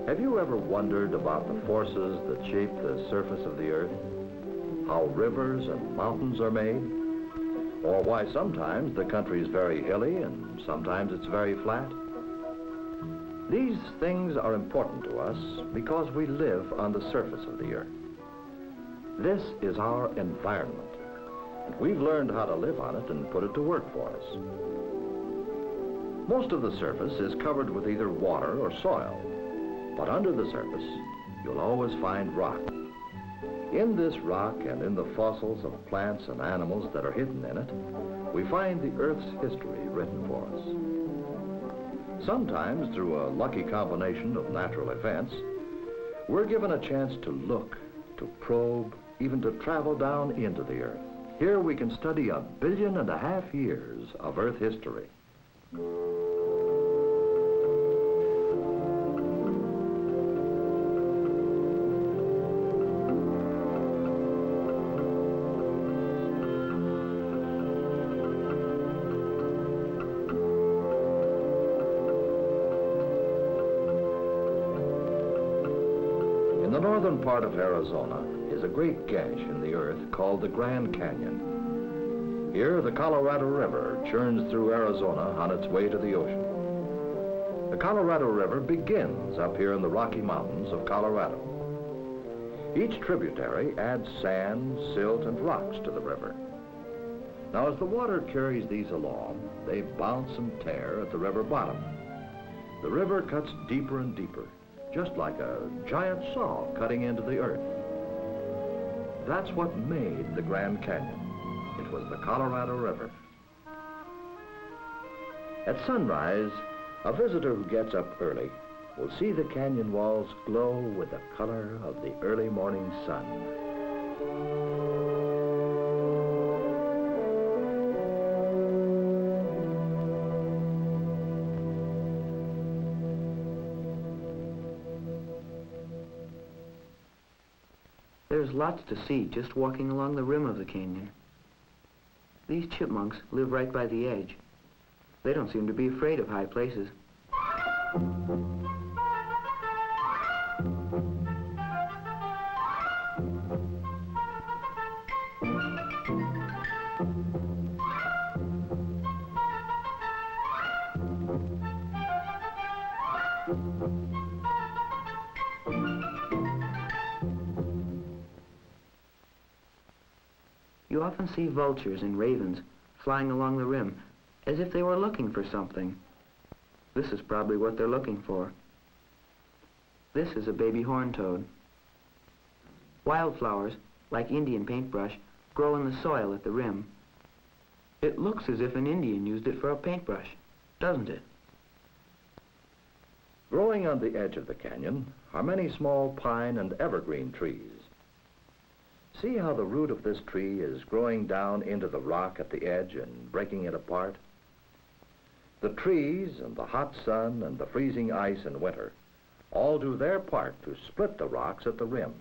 Have you ever wondered about the forces that shape the surface of the earth? How rivers and mountains are made? Or why sometimes the country is very hilly and sometimes it's very flat? These things are important to us because we live on the surface of the earth. This is our environment, and we've learned how to live on it and put it to work for us. Most of the surface is covered with either water or soil, but under the surface, you'll always find rock. In this rock and in the fossils of plants and animals that are hidden in it, we find the Earth's history written for us. Sometimes, through a lucky combination of natural events, we're given a chance to look, to probe, even to travel down into the Earth. Here we can study 1.5 billion years of Earth history. In the northern part of Arizona is a great gash in the earth called the Grand Canyon. Here, the Colorado River churns through Arizona on its way to the ocean. The Colorado River begins up here in the Rocky Mountains of Colorado. Each tributary adds sand, silt, and rocks to the river. Now, as the water carries these along, they bounce and tear at the river bottom. The river cuts deeper and deeper, just like a giant saw cutting into the earth. That's what made the Grand Canyon. It was the Colorado River. At sunrise, a visitor who gets up early will see the canyon walls glow with the color of the early morning sun. There's lots to see just walking along the rim of the canyon. These chipmunks live right by the edge. They don't seem to be afraid of high places. You often see vultures and ravens flying along the rim as if they were looking for something. This is probably what they're looking for. This is a baby horned toad. Wildflowers, like Indian paintbrush, grow in the soil at the rim. It looks as if an Indian used it for a paintbrush, doesn't it? Growing on the edge of the canyon are many small pine and evergreen trees. See how the root of this tree is growing down into the rock at the edge and breaking it apart? The trees and the hot sun and the freezing ice in winter all do their part to split the rocks at the rim.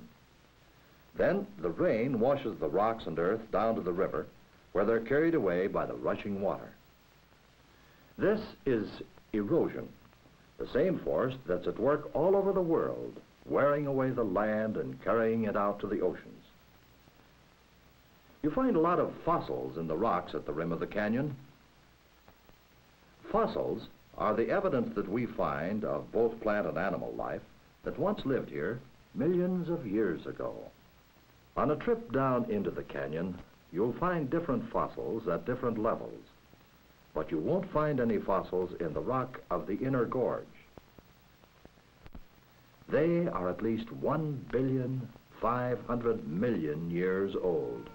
Then the rain washes the rocks and earth down to the river, where they're carried away by the rushing water. This is erosion, the same force that's at work all over the world, wearing away the land and carrying it out to the oceans. You find a lot of fossils in the rocks at the rim of the canyon. Fossils are the evidence that we find of both plant and animal life that once lived here millions of years ago. On a trip down into the canyon, you'll find different fossils at different levels, but you won't find any fossils in the rock of the inner gorge. They are at least 1,500,000,000 years old.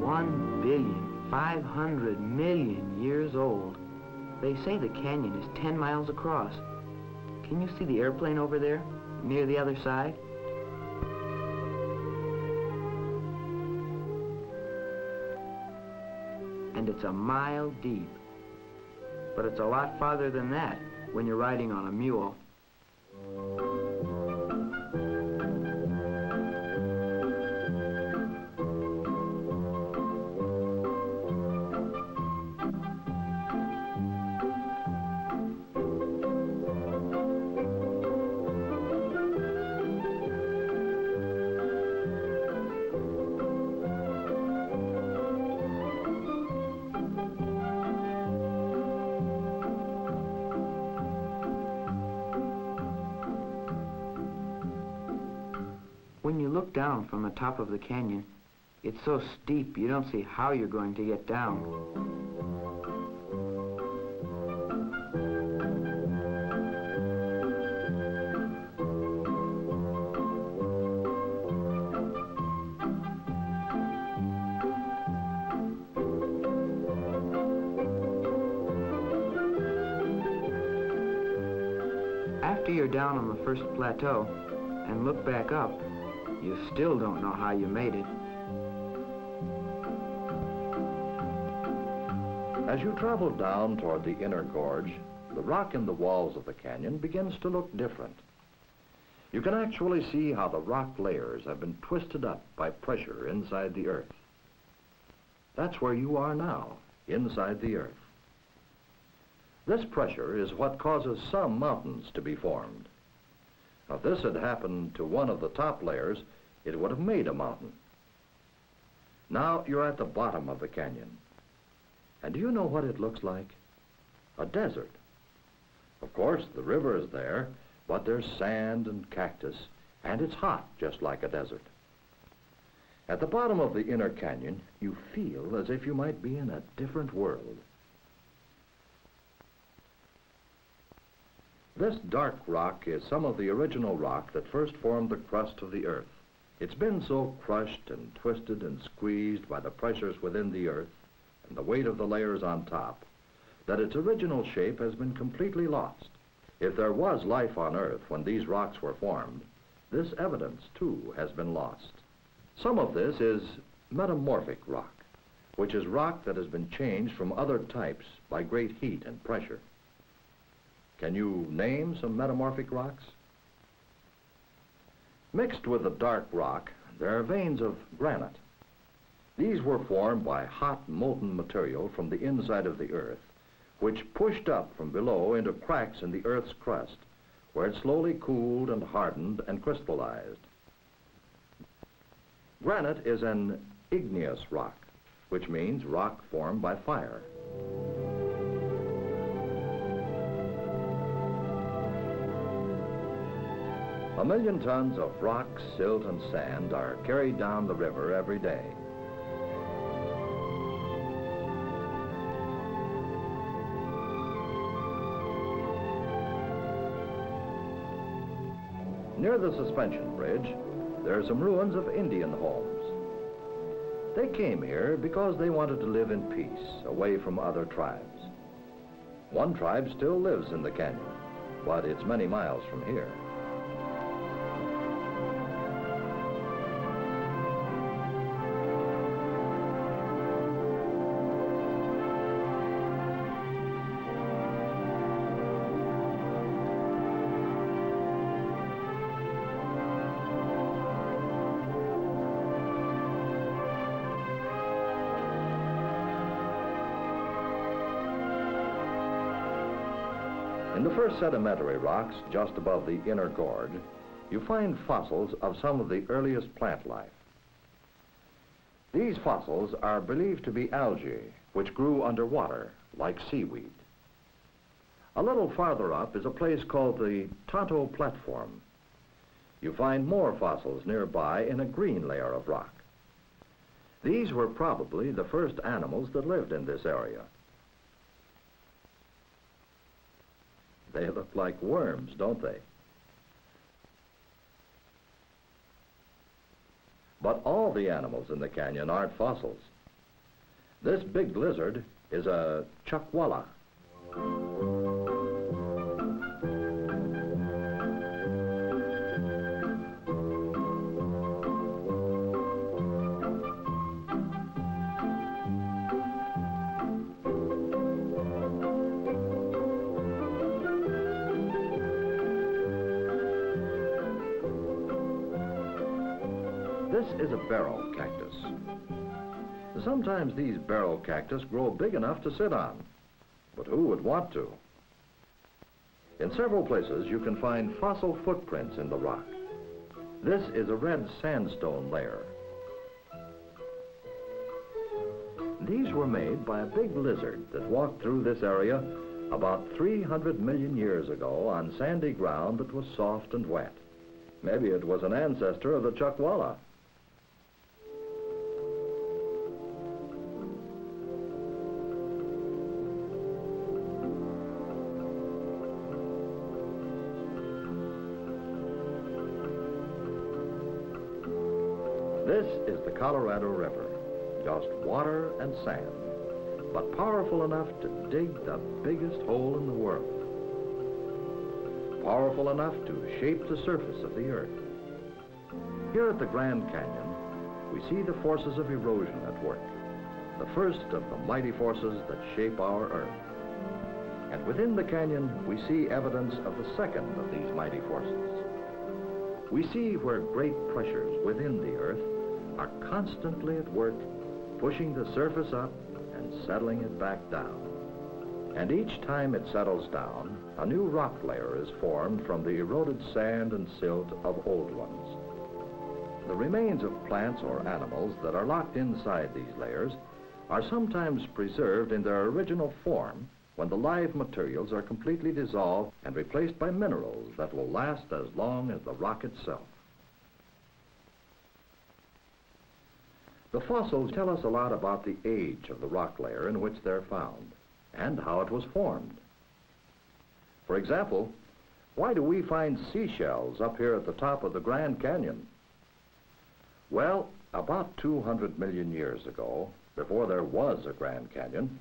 1,500,000,000 years old. They say the canyon is 10 miles across. Can you see the airplane over there, near the other side? And it's a mile deep. But it's a lot farther than that when you're riding on a mule. look down from the top of the canyon, it's so steep you don't see how you're going to get down. After you're down on the first plateau and look back up, you still don't know how you made it. As you travel down toward the inner gorge, the rock in the walls of the canyon begins to look different. You can actually see how the rock layers have been twisted up by pressure inside the earth. That's where you are now, inside the earth. This pressure is what causes some mountains to be formed. Now, if this had happened to one of the top layers, it would have made a mountain. Now you're at the bottom of the canyon. And do you know what it looks like? A desert. Of course, the river is there, but there's sand and cactus, and it's hot, just like a desert. At the bottom of the inner canyon, you feel as if you might be in a different world. This dark rock is some of the original rock that first formed the crust of the earth. It's been so crushed and twisted and squeezed by the pressures within the earth and the weight of the layers on top that its original shape has been completely lost. If there was life on Earth when these rocks were formed, this evidence, too, has been lost. Some of this is metamorphic rock, which is rock that has been changed from other types by great heat and pressure. Can you name some metamorphic rocks? Mixed with the dark rock, there are veins of granite. These were formed by hot, molten material from the inside of the earth, which pushed up from below into cracks in the earth's crust, where it slowly cooled and hardened and crystallized. Granite is an igneous rock, which means rock formed by fire. A million tons of rock, silt, and sand are carried down the river every day. Near the suspension bridge, there are some ruins of Indian homes. They came here because they wanted to live in peace, away from other tribes. One tribe still lives in the canyon, but it's many miles from here. In the first sedimentary rocks just above the inner gorge, you find fossils of some of the earliest plant life. These fossils are believed to be algae, which grew underwater, like seaweed. A little farther up is a place called the Tonto Platform. You find more fossils nearby in a green layer of rock. These were probably the first animals that lived in this area. They look like worms, don't they? But all the animals in the canyon aren't fossils. This big lizard is a chuckwalla. This is a barrel cactus. Sometimes these barrel cactus grow big enough to sit on, but who would want to? In several places you can find fossil footprints in the rock. This is a red sandstone layer. These were made by a big lizard that walked through this area about 300 million years ago on sandy ground that was soft and wet. Maybe it was an ancestor of the Chuckwalla. This is the Colorado River, just water and sand, but powerful enough to dig the biggest hole in the world. Powerful enough to shape the surface of the earth. Here at the Grand Canyon, we see the forces of erosion at work, the first of the mighty forces that shape our earth. And within the canyon, we see evidence of the second of these mighty forces. We see where great pressures within the earth are constantly at work, pushing the surface up and settling it back down. And each time it settles down, a new rock layer is formed from the eroded sand and silt of old ones. The remains of plants or animals that are locked inside these layers are sometimes preserved in their original form when the live materials are completely dissolved and replaced by minerals that will last as long as the rock itself. The fossils tell us a lot about the age of the rock layer in which they're found and how it was formed. For example, why do we find seashells up here at the top of the Grand Canyon? Well, about 200 million years ago, before there was a Grand Canyon,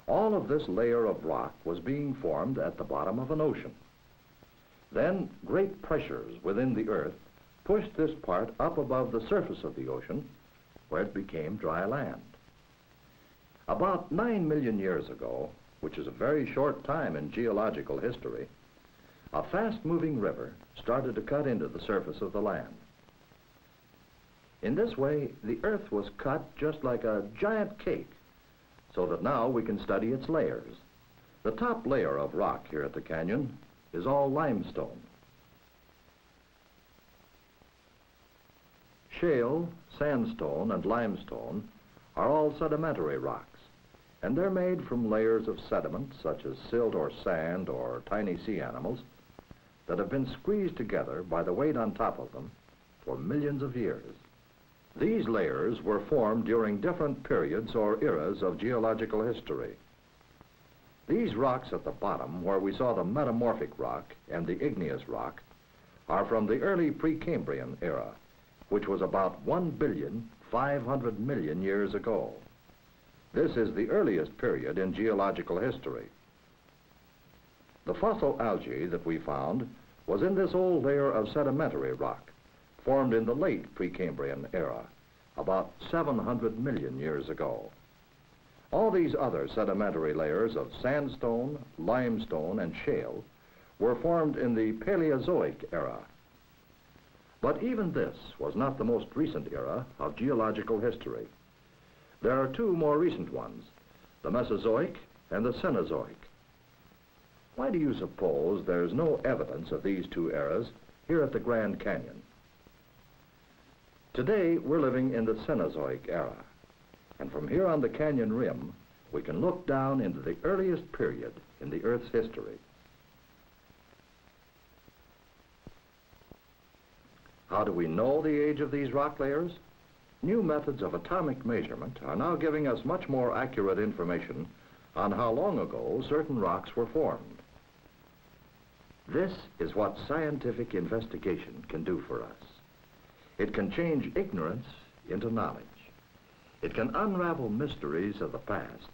all of this layer of rock was being formed at the bottom of an ocean. Then great pressures within the earth pushed this part up above the surface of the ocean, where it became dry land. About 9 million years ago, which is a very short time in geological history, a fast-moving river started to cut into the surface of the land. In this way, the earth was cut just like a giant cake, so that now we can study its layers. The top layer of rock here at the canyon is all limestone. Shale, sandstone, and limestone are all sedimentary rocks, and they're made from layers of sediment such as silt or sand or tiny sea animals that have been squeezed together by the weight on top of them for millions of years. These layers were formed during different periods or eras of geological history. These rocks at the bottom, where we saw the metamorphic rock and the igneous rock, are from the early Precambrian era, which was about 1,500,000,000 years ago. This is the earliest period in geological history. The fossil algae that we found was in this old layer of sedimentary rock, formed in the late Precambrian era, about 700 million years ago. All these other sedimentary layers of sandstone, limestone, and shale were formed in the Paleozoic era. But even this was not the most recent era of geological history. There are two more recent ones, the Mesozoic and the Cenozoic. Why do you suppose there's no evidence of these two eras here at the Grand Canyon? Today, we're living in the Cenozoic era, and from here on the canyon rim, we can look down into the earliest period in the Earth's history. How do we know the age of these rock layers? New methods of atomic measurement are now giving us much more accurate information on how long ago certain rocks were formed. This is what scientific investigation can do for us. It can change ignorance into knowledge. It can unravel mysteries of the past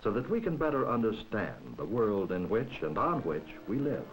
so that we can better understand the world in which and on which we live.